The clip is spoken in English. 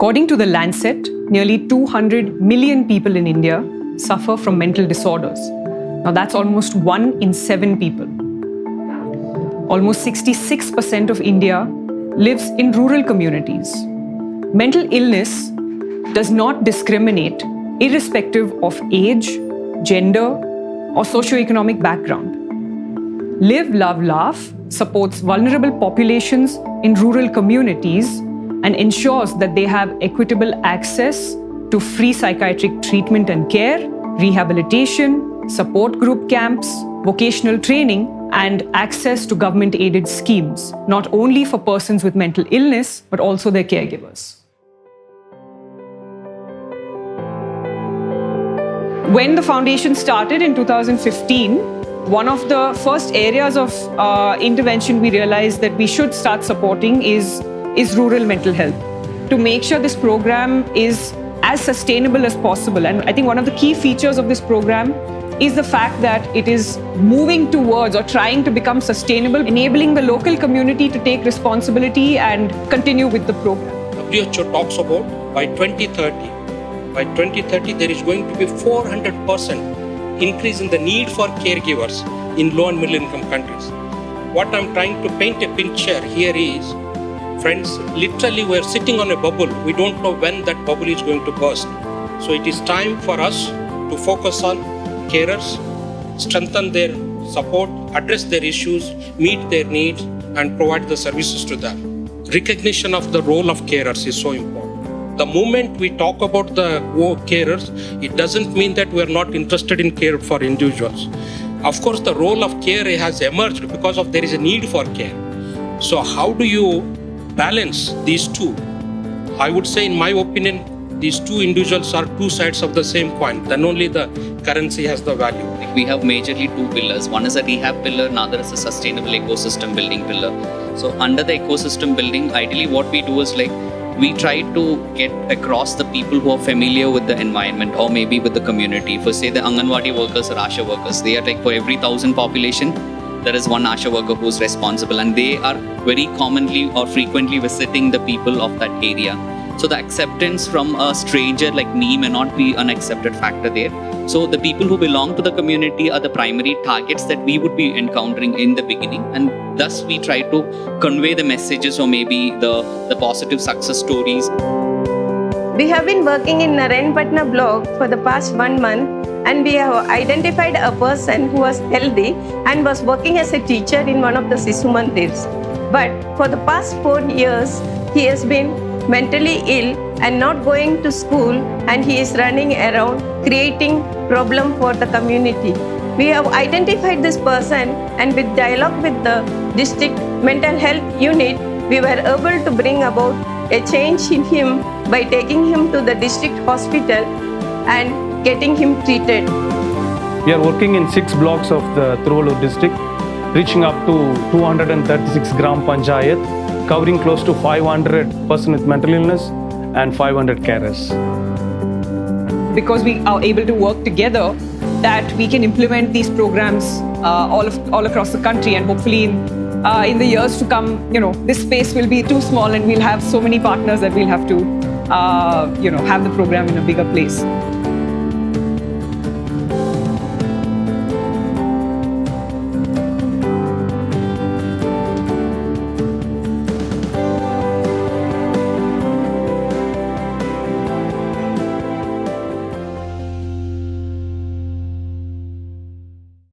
According to the Lancet, nearly 200 million people in India suffer from mental disorders. Now that's almost 1 in 7 people. Almost 66% of India lives in rural communities. Mental illness does not discriminate irrespective of age, gender, or socioeconomic background. LiveLoveLaugh supports vulnerable populations in rural communities and ensures that they have equitable access to free psychiatric treatment and care, rehabilitation, support group camps, vocational training, and access to government-aided schemes, not only for persons with mental illness, but also their caregivers. When the foundation started in 2015, one of the first areas of intervention we realized that we should start supporting is rural mental health, to make sure this program is as sustainable as possible. And I think one of the key features of this program is the fact that it is moving towards or trying to become sustainable, enabling the local community to take responsibility and continue with the program. WHO talks about by 2030, there is going to be 400% increase in the need for caregivers in low and middle income countries. What I'm trying to paint a picture here is, friends, literally we're sitting on a bubble. We don't know when that bubble is going to burst. So it is time for us to focus on carers, strengthen their support, address their issues, meet their needs, and provide the services to them. Recognition of the role of carers is so important. The moment we talk about the carers, it doesn't mean that we're not interested in care for individuals. Of course, the role of care has emerged because of there is a need for care. So how do you balance these two? I would say, in my opinion, these two individuals are two sides of the same coin. Then only the currency has the value. We have majorly 2 pillars. One is a rehab pillar, another is a sustainable ecosystem building pillar. So under the ecosystem building, ideally what we do is we try to get across the people who are familiar with the environment or maybe with the community. For say the Anganwadi workers or Asha workers, they are for every 1,000 population, there is one Asha worker who's responsible, and they are very commonly or frequently visiting the people of that area. So the acceptance from a stranger like me may not be an accepted factor there. So the people who belong to the community are the primary targets that we would be encountering in the beginning, and thus we try to convey the messages or maybe the positive success stories. We have been working in Narayanpatna block for the past 1 month, and we have identified a person who was healthy and was working as a teacher in one of the Sisu Mandirs. But for the past 4 years, he has been mentally ill and not going to school, and he is running around creating problem for the community. We have identified this person, and with dialogue with the district mental health unit, we were able to bring about a change in him by taking him to the district hospital and getting him treated. We are working in 6 blocks of the Tiruvallur district, reaching up to 236 gram panchayat, covering close to 500 persons with mental illness and 500 carers. Because we are able to work together, that we can implement these programs all across the country, and hopefully in the years to come, this space will be too small and we'll have so many partners that we'll have to have the program in a bigger place.